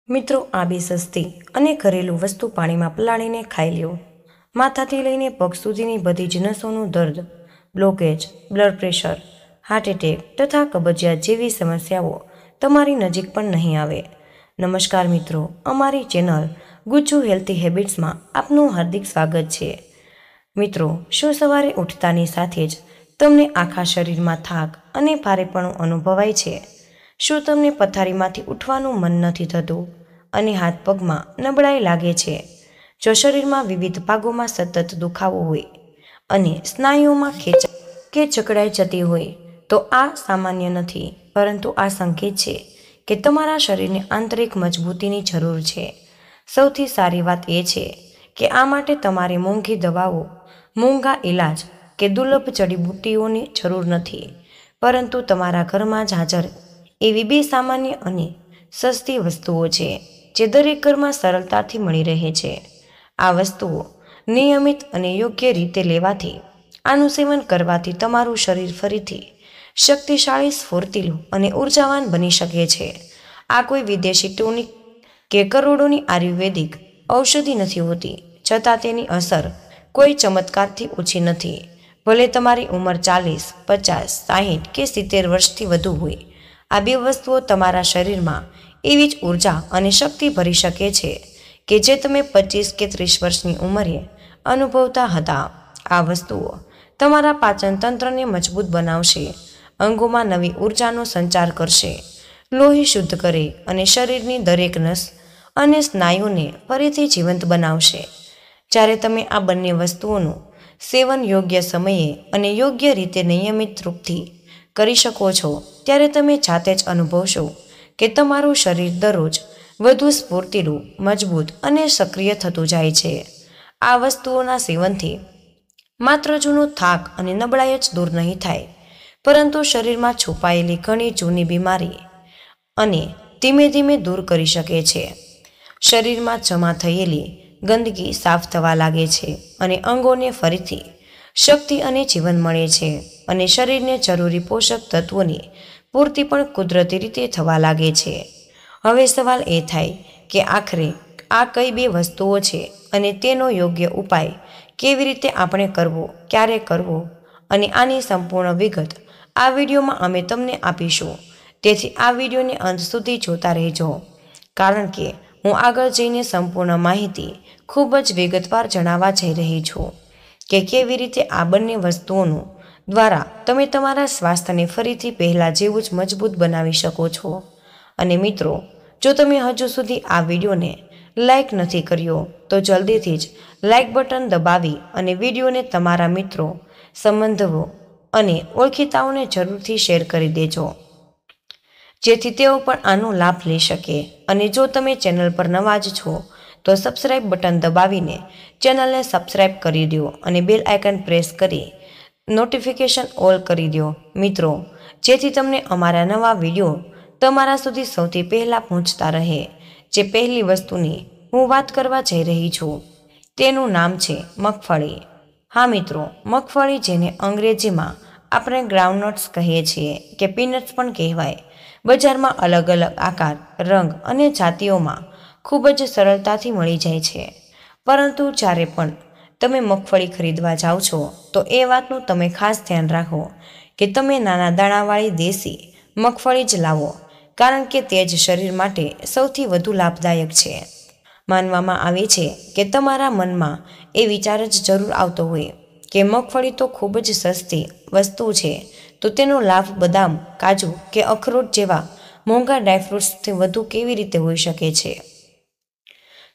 મિત્રો, આ બી સસ્તી અને ઘરેલું વસ્તુ પાણીમાં પલાળીને ખાઈ લ્યો. માથાથી લઈને પગ સુધીની બધી જ નસોનું દર્દ, blockage, blood pressure, heart attack તથા કબજિયાત જેવી સમસ્યાઓ તમારી નજીક પણ નહીં આવે. નમસ્કાર મિત્રો, અમારી ચેનલ ગુજ્જુ હેલ્ધી હેબિટ્સમાં આપનું હાર્દિક સ્વાગત છે. મિત્રો, શું સવારે ઉઠતાની સાથે જ તમને આખા શરીરમાં થાક અને ભારેપણું અનુભવાય છે? શું તમને પથારીમાંથી ઉઠવાનું મન નથી થતું અને હાથ પગમાં નબળાઈ લાગે છે? જો શરીરમાં વિવિધ ભાગોમાં સતત દુખાવો હોય અને સ્નાયુઓમાં ખેંચ કે જકડાઈ જતી હોય તો આ સામાન્ય નથી, પરંતુ આ સંકેત છે કે તમારા શરીરને આંતરિક મજબૂતીની જરૂર છે. સૌથી સારી વાત એ છે કે આ માટે તમારે મોંઘી દવાઓ, મોંઘા ઇલાજ કે દુર્લભ જડીબુટ્ટીઓની જરૂર નથી, પરંતુ તમારા ઘરમાં જ હાજર એવી બે સામાન્ય અને સસ્તી વસ્તુઓ છે જે દરેક ઘરમાં સરળતાથી મળી રહે છે. આ વસ્તુઓ નિયમિત અને યોગ્ય રીતે લેવાથી, આનું સેવન કરવાથી તમારું શરીર ફરીથી શક્તિશાળી, સ્ફૂર્તિલું અને ઉર્જાવાન બની શકે છે. આ કોઈ વિદેશી ટોનિક કે કરોડોની આયુર્વેદિક ઔષધિ નથી હોતી, છતાં તેની અસર કોઈ ચમત્કારથી ઓછી નથી. ભલે તમારી ઉંમર 40, 50, 60 કે 70 વર્ષથી વધુ હોય, આ બે વસ્તુઓ તમારા શરીરમાં એવી જ ઉર્જા અને શક્તિ ભરી શકે છે કે જે તમે 25 કે 30 વર્ષની ઉંમરે અનુભવતા હતા. આ વસ્તુઓ તમારા પાચન તંત્રને મજબૂત બનાવશે, અંગોમાં નવી ઉર્જાનો સંચાર કરશે, લોહી શુદ્ધ કરે અને શરીરની દરેક નસ અને સ્નાયુને ફરીથી જીવંત બનાવશે. જ્યારે તમે આ બંને વસ્તુઓનું સેવન યોગ્ય સમયે અને યોગ્ય રીતે નિયમિત રૂપથી કરી શકો છો, ત્યારે તમે જાતે જ અનુભવશો કે તમારું શરીર દરરોજ વધુ સ્ફૂર્તિલું, મજબૂત અને સક્રિય થતું જાય છે. આ વસ્તુઓના સેવનથી માત્ર જૂનો થાક અને નબળાઈ જ દૂર નહીં થાય, પરંતુ શરીરમાં છુપાયેલી ઘણી જૂની બીમારી અને ધીમે ધીમે દૂર કરી શકે છે. શરીરમાં જમા થયેલી ગંદકી સાફ થવા લાગે છે અને અંગોને ફરીથી શક્તિ અને જીવન મળે છે, અને શરીરને જરૂરી પોષક તત્વોની પૂર્તિ પણ કુદરતી રીતે થવા લાગે છે. હવે સવાલ એ થાય કે આખરે આ કઈ બે વસ્તુઓ છે અને તેનો યોગ્ય ઉપાય કેવી રીતે આપણે કરવો, ક્યારે કરવો, અને આની સંપૂર્ણ વિગત આ વિડીયોમાં અમે તમને આપીશું. તેથી આ વિડીયોને અંત સુધી જોતા રહેજો, કારણ કે હું આગળ જઈને સંપૂર્ણ માહિતી ખૂબ જ વિગતવાર જણાવવા જઈ રહી છું કે કેવી રીતે આ બંને વસ્તુઓનું દ્વારા તમે તમારા સ્વાસ્થ્યને ફરીથી પહેલાં જેવું જ મજબૂત બનાવી શકો છો. અને મિત્રો, જો તમે હજુ સુધી આ વિડીયોને લાઈક નથી કર્યો તો જલ્દીથી જ લાઈક બટન દબાવી અને વિડીયોને તમારા મિત્રો, સંબંધીઓ અને ઓળખીતાઓને જરૂરથી શેર કરી દેજો, જેથી તેઓ પણ આનો લાભ લઈ શકે. અને જો તમે ચેનલ પર નવા જ છો તો સબસ્ક્રાઇબ બટન દબાવીને ચેનલને સબસ્ક્રાઇબ કરી દો અને બેલ આઇકન પ્રેસ કરી નોટિફિકેશન ઓલ કરી દો મિત્રો, જેથી તમને અમારા નવા વિડીયો તમારા સુધી સૌથી પહેલાં પહોંચતા રહે. જે પહેલી વસ્તુની હું વાત કરવા જઈ રહી છું તેનું નામ છે મગફળી. હા મિત્રો, મગફળી, જેને અંગ્રેજીમાં આપણે ગ્રાઉન્ડનટ્સ કહીએ છીએ કે પીનટ્સ પણ કહેવાય, બજારમાં અલગ અલગ આકાર, રંગ અને જાતિઓમાં ખૂબ જ સરળતાથી મળી જાય છે. પરંતુ જ્યારે પણ તમે મગફળી ખરીદવા જાઓ છો તો એ વાતનું તમે ખાસ ધ્યાન રાખો કે તમે નાના દાણાવાળી દેશી મગફળી જ લાવો, કારણ કે તે જ શરીર માટે સૌથી વધુ લાભદાયક છે. માનવામાં આવે છે કે તમારા મનમાં એ વિચાર જ જરૂર આવતો હોય કે મગફળી તો ખૂબ જ સસ્તી વસ્તુ છે, તો તેનો લાભ બદામ, કાજુ કે અખરોટ જેવા મોંઘા ડ્રાયફ્રૂટ્સથી વધુ કેવી રીતે હોઈ શકે છે?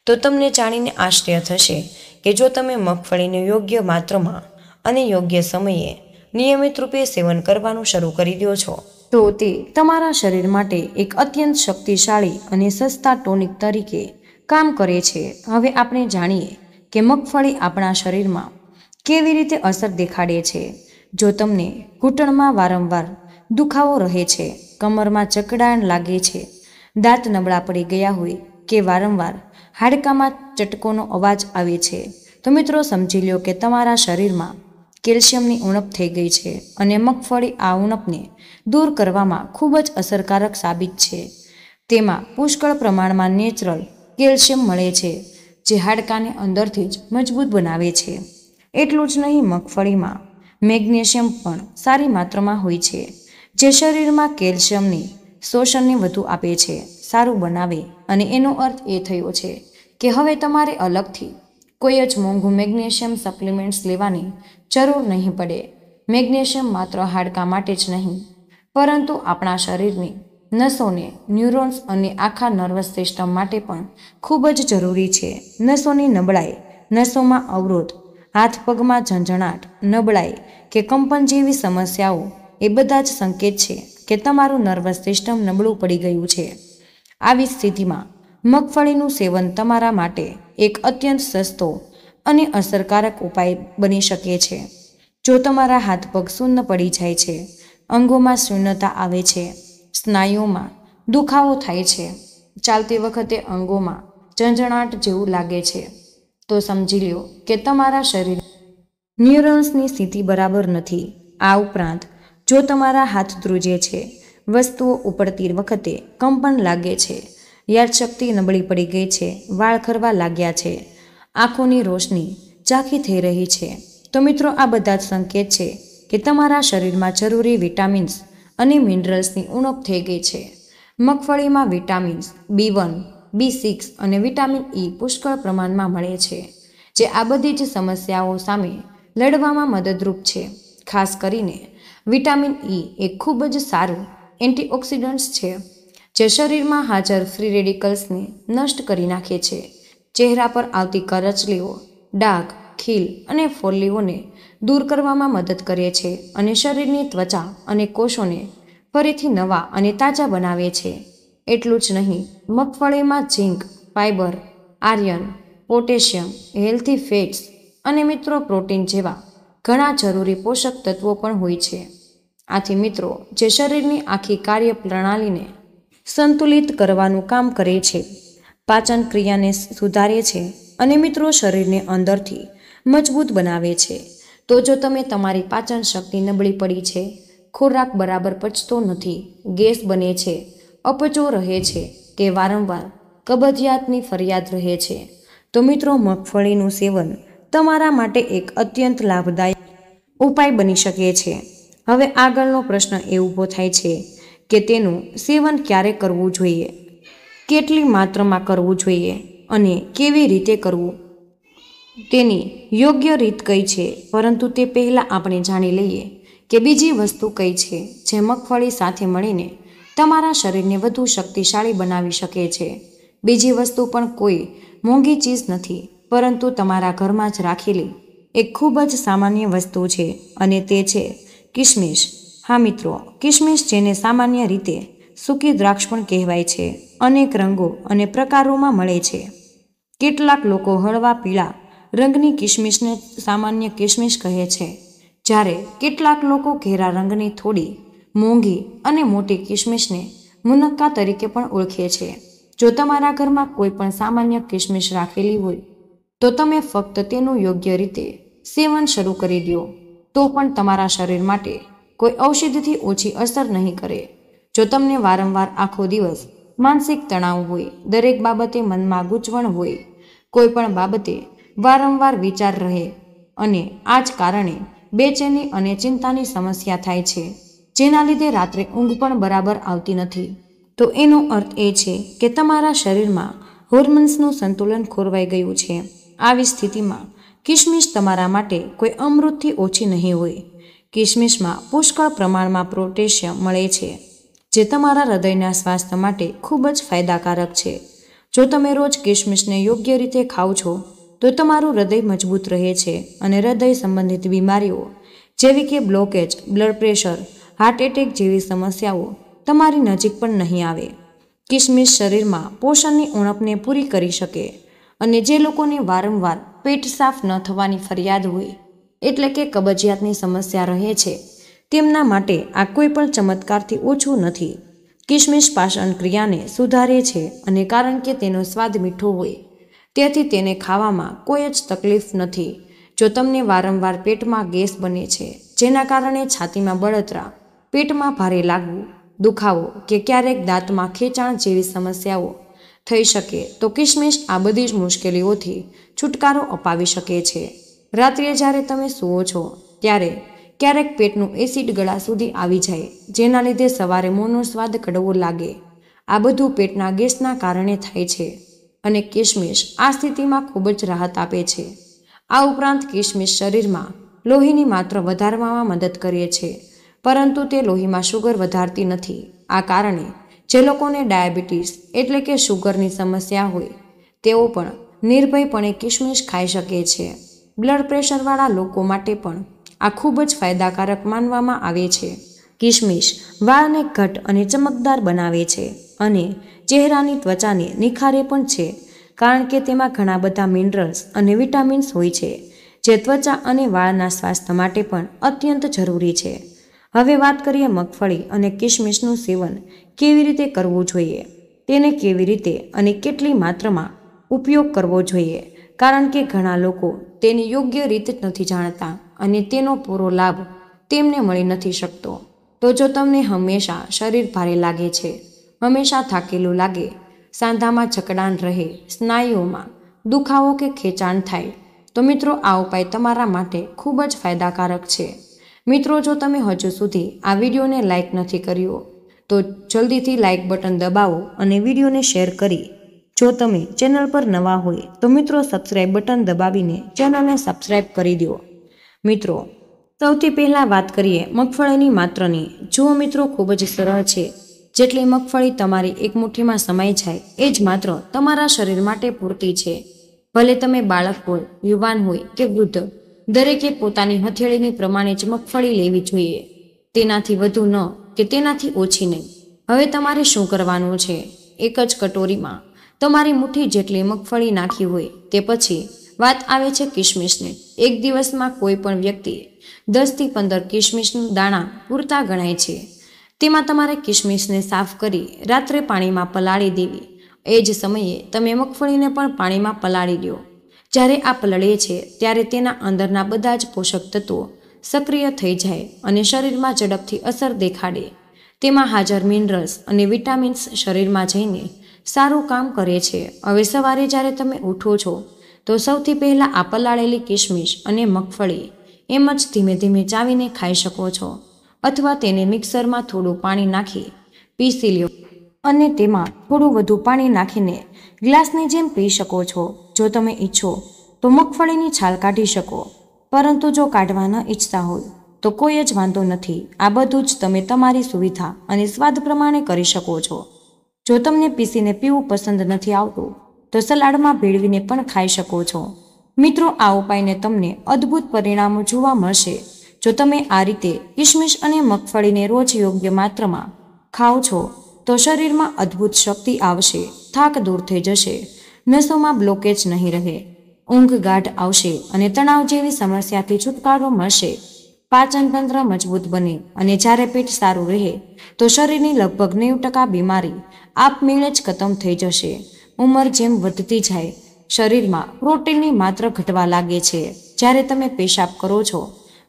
તો તમને જાણીને આશ્ચર્ય થશે કે જો તમે મગફળીનું યોગ્ય માત્રામાં અને યોગ્ય સમયે નિયમિત રૂપે સેવન કરવાનું શરૂ કરી દો છો, તો તે તમારા શરીર માટે એક અત્યંત શક્તિશાળી અને સસ્તા ટોનિક તરીકે કામ કરે છે. હવે આપણે જાણીએ કે મગફળી આપણા શરીરમાં કેવી રીતે અસર દેખાડે છે. જો તમને ઘૂંટણમાં વારંવાર દુખાવો રહે છે, કમરમાં જકડાણ લાગે છે, દાંત નબળા પડી ગયા હોય કે વારંવાર હાડકામાં ચટકોનો અવાજ આવે છે, તો મિત્રો સમજી લો કે તમારા શરીરમાં કેલ્શિયમની ઉણપ થઈ ગઈ છે, અને મગફળી આ ઉણપને દૂર કરવામાં ખૂબ જ અસરકારક સાબિત છે. તેમાં પુષ્કળ પ્રમાણમાં નેચરલ કેલ્શિયમ મળે છે, જે હાડકાને અંદરથી જ મજબૂત બનાવે છે. એટલું જ નહીં, મગફળીમાં મેગ્નેશિયમ પણ સારી માત્રામાં હોય છે, જે શરીરમાં કેલ્શિયમની શોષણને વધુ આપે છે, સારું બનાવે. અને એનો અર્થ એ થયો છે કે હવે તમારે અલગથી કોઈ જ મોંઘું મેગ્નેશિયમ સપ્લિમેન્ટ્સ લેવાની જરૂર નહીં પડે. મેગ્નેશિયમ માત્ર હાડકાં માટે જ નહીં, પરંતુ આપણા શરીરની નસોને, ન્યુરોન્સ અને આખા નર્વસ સિસ્ટમ માટે પણ ખૂબ જ જરૂરી છે. નસોની નબળાઈ, નસોમાં અવરોધ, હાથ પગમાં ઝંઝણાટ, નબળાઈ કે કંપન જેવી સમસ્યાઓ એ બધા જ સંકેત છે કે તમારું નર્વસ સિસ્ટમ નબળું પડી ગયું છે. આવી સ્થિતિમાં મગફળીનું સેવન તમારા માટે એક અત્યંત સસ્તો અને અસરકારક ઉપાય બની શકે છે. જો તમારા હાથ પગ શૂન્ય પડી જાય છે, અંગોમાં શૂન્યતા આવે છે, સ્નાયુઓમાં દુખાવો થાય છે, ચાલતી વખતે અંગોમાં ઝંઝણાટ જેવું લાગે છે, તો સમજી લો કે તમારા શરીર ન્યુરોન્સની સ્થિતિ બરાબર નથી. આ ઉપરાંત જો તમારા હાથ ધ્રુજે છે, વસ્તુઓ ઉપડતી વખતે કંપન લાગે છે, યાદશક્તિ નબળી પડી ગઈ છે, વાળ ખરવા લાગ્યા છે, આંખોની રોશની ઝાંખી થઈ રહી છે, તો મિત્રો આ બધા જ સંકેત છે કે તમારા શરીરમાં જરૂરી વિટામિન્સ અને મિનરલ્સની ઉણપ થઈ ગઈ છે. મગફળીમાં વિટામિન્સ B1, B6 અને વિટામિન E પુષ્કળ પ્રમાણમાં મળે છે, જે આ બધી જ સમસ્યાઓ સામે લડવામાં મદદરૂપ છે. ખાસ કરીને વિટામિન E એક ખૂબ જ સારું એન્ટીઓક્સિડન્ટ્સ છે, જે શરીરમાં હાજર ફ્રી રેડિકલ્સને નષ્ટ કરી નાખે છે, ચહેરા પર આવતી કરચલીઓ, ડાઘ, ખીલ અને ફોલ્લીઓને દૂર કરવામાં મદદ કરે છે અને શરીરની ત્વચા અને કોષોને ફરીથી નવા અને તાજા બનાવે છે. એટલું જ નહીં, મગફળીમાં zinc, fibre, iron, potassium, healthy fats અને મિત્રો પ્રોટીન જેવા ઘણા જરૂરી પોષક તત્વો પણ હોય છે. આથી મિત્રો, જે શરીરની આખી કાર્યપ્રણાલીને સંતુલિત કરવાનું કામ કરે છે, પાચન ક્રિયાને સુધારે છે અને મિત્રો શરીરને અંદરથી મજબૂત બનાવે છે. તો જો તમે તમારી પાચન શક્તિ નબળી પડી છે, ખોરાક બરાબર પચતો નથી, ગેસ બને છે, અપચો રહે છે કે વારંવાર કબજિયાતની ફરિયાદ રહે છે, તો મિત્રો મગફળીનું સેવન તમારા માટે એક અત્યંત લાભદાયક ઉપાય બની શકે છે. હવે આગળનો પ્રશ્ન એ ઊભો થાય છે કે તેનું સેવન ક્યારે કરવું જોઈએ, કેટલી માત્રામાં કરવું જોઈએ અને કેવી રીતે કરવું, તેની યોગ્ય રીત કઈ છે. પરંતુ તે પહેલાં આપણે જાણી લઈએ કે બીજી વસ્તુ કઈ છે જે મગફળી સાથે મળીને તમારા શરીરને વધુ શક્તિશાળી બનાવી શકે છે. બીજી વસ્તુ પણ કોઈ મોંઘી ચીજ નથી, પરંતુ તમારા ઘરમાં જ રાખેલી એક ખૂબ જ સામાન્ય વસ્તુ છે, અને તે છે કિશમિશ. હા મિત્રો, કિશમિશ, જેને સામાન્ય રીતે સૂકી દ્રાક્ષ પણ કહેવાય છે, અનેક રંગો અને પ્રકારોમાં મળે છે. કેટલાક લોકો હળવા પીળા રંગની કિશમિશને સામાન્ય કિશમિશ કહે છે, જ્યારે કેટલાક લોકો ઘેરા રંગની થોડી મોંઘી અને મોટી કિશમિશને મુનક્કા તરીકે પણ ઓળખે છે. જો તમારા ઘરમાં કોઈ પણ સામાન્ય કિશમિશ રાખેલી હોય, તો તમે ફક્ત તેનું યોગ્ય રીતે સેવન શરૂ કરી દો, તો પણ તમારા શરીર માટે કોઈ ઔષધિથી ઓછી અસર નહીં કરે. જો તમને વારંવાર આખો દિવસ માનસિક તણાવ હોય, દરેક બાબતે મનમાં ગૂંચવણ હોય, કોઈ પણ બાબતે વારંવાર વિચાર રહે અને આ જ કારણે બેચેની અને ચિંતાની સમસ્યા થાય છે, જેના લીધે રાત્રે ઊંઘ પણ બરાબર આવતી નથી, તો એનો અર્થ એ છે કે તમારા શરીરમાં હોર્મોન્સનું સંતુલન ખોરવાઈ ગયું છે. આવી સ્થિતિમાં કિશમિશ તમારા માટે કોઈ અમૃતથી ઓછી નહીં હોય. કિશમિશમાં પુષ્કળ પ્રમાણમાં પોટેશિયમ મળે છે, જે તમારા હૃદયના સ્વાસ્થ્ય માટે ખૂબ જ ફાયદાકારક છે. જો તમે રોજ કિશમિશને યોગ્ય રીતે ખાઓ છો, તો તમારું હૃદય મજબૂત રહે છે અને હૃદય સંબંધિત બીમારીઓ જેવી કે blockage, blood pressure, heart attack જેવી સમસ્યાઓ તમારી નજીક પણ નહીં આવે. કિશમિશ શરીરમાં પોષણની ઉણપને પૂરી કરી શકે, અને જે લોકોને વારંવાર પેટ સાફ ન થવાની ફરિયાદ હોય, એટલે કે કબજિયાતની સમસ્યા રહે છે, તેમના માટે આ કોઈ પણ ચમત્કારથી ઓછું નથી. કિશમિશ પાચન ક્રિયાને સુધારે છે, અને કારણ કે તેનો સ્વાદ મીઠો હોય, તેથી તેને ખાવામાં કોઈ જ તકલીફ નથી. જો તમને વારંવાર પેટમાં ગેસ બને છે, જેના કારણે છાતીમાં બળતરા, પેટમાં ભારે લાગવું, દુખાવો કે ક્યારેક દાંતમાં ખેંચાણ જેવી સમસ્યાઓ થઈ શકે તો કિશમિશ આ બધી જ મુશ્કેલીઓથી છુટકારો અપાવી શકે છે. રાત્રે જ્યારે તમે સૂવો છો ત્યારે ક્યારેક પેટનું એસિડ ગળા સુધી આવી જાય, જેના લીધે સવારે મોંનો સ્વાદ કડવો લાગે. આ બધું પેટના ગેસના કારણે થાય છે અને કિશમિશ આ સ્થિતિમાં ખૂબ જ રાહત આપે છે. આ ઉપરાંત કિશમિશ શરીરમાં લોહીની માત્રા વધારવામાં મદદ કરે છે, પરંતુ તે લોહીમાં શુગર વધારતી નથી. આ કારણે જે લોકોને ડાયાબિટીસ એટલે કે શુગરની સમસ્યા હોય તેઓ પણ નિર્ભયપણે કિશમિશ ખાઈ શકે છે. બ્લડ પ્રેશરવાળા લોકો માટે પણ આ ખૂબ જ ફાયદાકારક માનવામાં આવે છે. કિશમિશ વાળને ઘટ અને ચમકદાર બનાવે છે અને ચહેરાની ત્વચાને નિખારે પણ છે, કારણ કે તેમાં ઘણા બધા મિનરલ્સ અને વિટામિન્સ હોય છે, જે ત્વચા અને વાળના સ્વાસ્થ્ય માટે પણ અત્યંત જરૂરી છે. હવે વાત કરીએ મગફળી અને કિશમિશનું સેવન કેવી રીતે કરવું જોઈએ. તેને કેવી રીતે અને કેટલી માત્રામાં ઉપયોગ કરવો જોઈએ, કારણ કે ઘણા લોકો તેની યોગ્ય રીતે નથી જાણતા અને તેનો પૂરો લાભ તેમને મળી નથી શકતો. તો જો તમને હંમેશા શરીર ભારે લાગે છે, હંમેશા થાકેલું લાગે, સાંધામાં જકડાણ રહે, સ્નાયુઓમાં દુખાવો કે ખેંચાણ થાય, તો મિત્રો આ ઉપાય તમારા માટે ખૂબ જ ફાયદાકારક છે. મિત્રો, જો તમે હજુ સુધી આ વિડીયોને લાઇક નથી કર્યો તો જલ્દીથી લાઇક બટન દબાવો અને વિડીયોને શેર કરી. જો તમે ચેનલ પર નવા હોય તો મિત્રો સબસ્ક્રાઇબ બટન દબાવીને ચેનલને સબસ્ક્રાઇબ કરી દો. મિત્રો, સૌથી પહેલાં વાત કરીએ મગફળીની માત્રાની. જુઓ મિત્રો, ખૂબ જ સરળ છે. જેટલી મગફળી તમારી એક મુઠ્ઠીમાં સમાઈ જાય એ જ માત્ર તમારા શરીર માટે પૂરતી છે. ભલે તમે બાળક હોય, યુવાન હોય કે વૃદ્ધ, દરેકે પોતાની હથેળીની પ્રમાણે જ મગફળી લેવી જોઈએ. તેનાથી વધુ ન કે તેનાથી ઓછી નહીં. હવે તમારે શું કરવાનું છે? એક જ કટોરીમાં તમારી મુઠ્ઠી જેટલી મગફળી નાખી હોય તે પછી વાત આવે છે કિશમિશની. એક દિવસમાં કોઈ પણ વ્યક્તિએ 10 થી 15 કિશમિશના દાણા પૂરતા ગણાય છે. તેમાં તમારે કિશમિશને સાફ કરી રાત્રે પાણીમાં પલાળી દેવી. એ જ સમયે તમે મગફળીને પણ પાણીમાં પલાળી દો. જ્યારે આ પલળે છે ત્યારે તેના અંદરના બધા જ પોષક તત્વો સક્રિય થઈ જાય અને શરીરમાં ઝડપથી અસર દેખાડે. તેમાં હાજર મિનરલ્સ અને વિટામિન્સ શરીરમાં જઈને સારું કામ કરે છે. હવે સવારે જ્યારે તમે ઉઠો છો તો સૌથી પહેલાં આ પલાળેલી કિશમિશ અને મગફળી એમ જ ધીમે ધીમે ચાવીને ખાઈ શકો છો, અથવા તેને મિક્સરમાં થોડું પાણી નાખી પીસી લો અને તેમાં થોડું વધુ પાણી નાખીને ગ્લાસની જેમ પી શકો છો. જો તમે ઈચ્છો તો મગફળીની છાલ કાઢી શકો, પરંતુ જો કાઢવા ન ઈચ્છતા હોય તો કોઈ જ વાંધો નથી. આ બધું જ તમે તમારી સુવિધા અને સ્વાદ પ્રમાણે કરી શકો છો. જો તમને પીસીને પીવું પસંદ નથી આવતું તો સલાડમાં ભેળવીને પણ ખાઈ શકો છો. મિત્રો, આ ઉપાયને તમને અદ્ભુત પરિણામો જોવા મળશે. જો તમે આ રીતે કિશમિશ અને મગફળીને રોજ યોગ્ય માત્રામાં ખાઓ છો તો શરીરમાં અદ્ભુત શક્તિ આવશે, થાક દૂર થઈ જશે, નસોમાં બ્લોકેજ નહીં રહે, ઊંઘ ગાઢ આવશે અને તણાવ જેવી સમસ્યાથી છુટકારો મળશે. પાચન તંત્ર મજબૂત બને અને જ્યારે પેટ સારું રહે તો શરીરની લગભગ 90% બીમારી આપમેળે જ ખતમ થઈ જશે. ઉંમર જેમ વધતી જાય, શરીરમાં પ્રોટીનની માત્રા ઘટવા લાગે છે. જ્યારે તમે પેશાબ કરો છો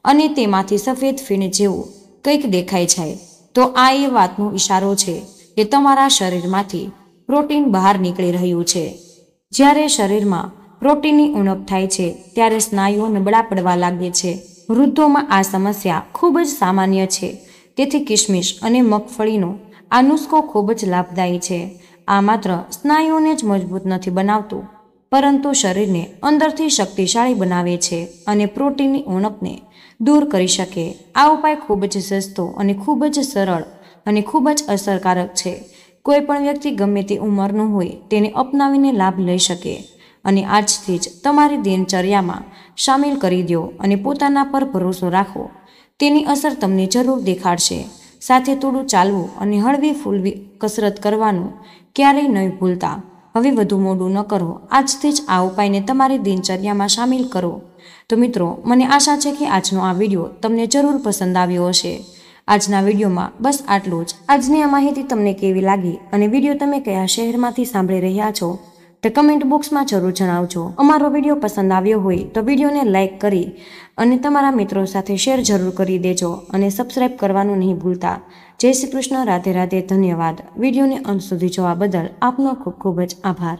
અને તેમાંથી સફેદ ફીણ જેવું કંઈક દેખાય જાય તો આ એ વાતનો ઇશારો છે કે તમારા શરીરમાંથી પ્રોટીન બહાર નીકળી રહ્યું છે. જ્યારે શરીરમાં પ્રોટીનની ઉણપ થાય છે ત્યારે સ્નાયુઓ નબળા પડવા લાગે છે. વૃદ્ધોમાં આ સમસ્યા ખૂબ જ સામાન્ય છે. તેથી કિશમિશ અને મગફળીનો આ નુસ્ખો ખૂબ જ લાભદાયી છે. આ માત્ર સ્નાયુઓને જ મજબૂત નથી બનાવતું, પરંતુ શરીરને અંદરથી શક્તિશાળી બનાવે છે અને પ્રોટીનની ઉણપને દૂર કરી શકે. આ ઉપાય ખૂબ જ સસ્તો અને ખૂબ જ સરળ અને ખૂબ જ અસરકારક છે. કોઈ પણ વ્યક્તિ ગમે તે ઉંમરનું હોય તેને અપનાવીને લાભ લઈ શકે અને આજથી જ તમારી દિનચર્યામાં સામેલ કરી દો અને પોતાના પર ભરોસો રાખો. તેની અસર તમને જરૂર દેખાડશે. સાથે થોડું ચાલવું અને હળવી ફૂલવી કસરત કરવાનું ક્યારેય નહીં ભૂલતા. હવે વધુ મોડું ન કરો, આજથી જ આ ઉપાયને તમારી દિનચર્યામાં સામેલ કરો. તો મિત્રો, મને આશા છે કે આજનો આ વિડીયો તમને જરૂર પસંદ આવ્યો હશે. આજના વિડીયોમાં બસ આટલું જ. આજની આ માહિતી તમને કેવી લાગી અને વિડીયો તમે કયા શહેરમાંથી સાંભળી રહ્યા છો તો કમેન્ટ બોક્સમાં જરૂર જણાવજો. અમારો વિડીયો પસંદ આવ્યો હોય તો વિડીયોને લાઇક કરી અને તમારા મિત્રો સાથે શેર જરૂર કરી દેજો અને સબસ્ક્રાઈબ કરવાનું નહીં ભૂલતા. જય શ્રી કૃષ્ણ. રાધે રાધે. ધન્યવાદ. વિડીયોને અંત સુધી જોવા બદલ આપનો ખૂબ ખૂબ જ આભાર.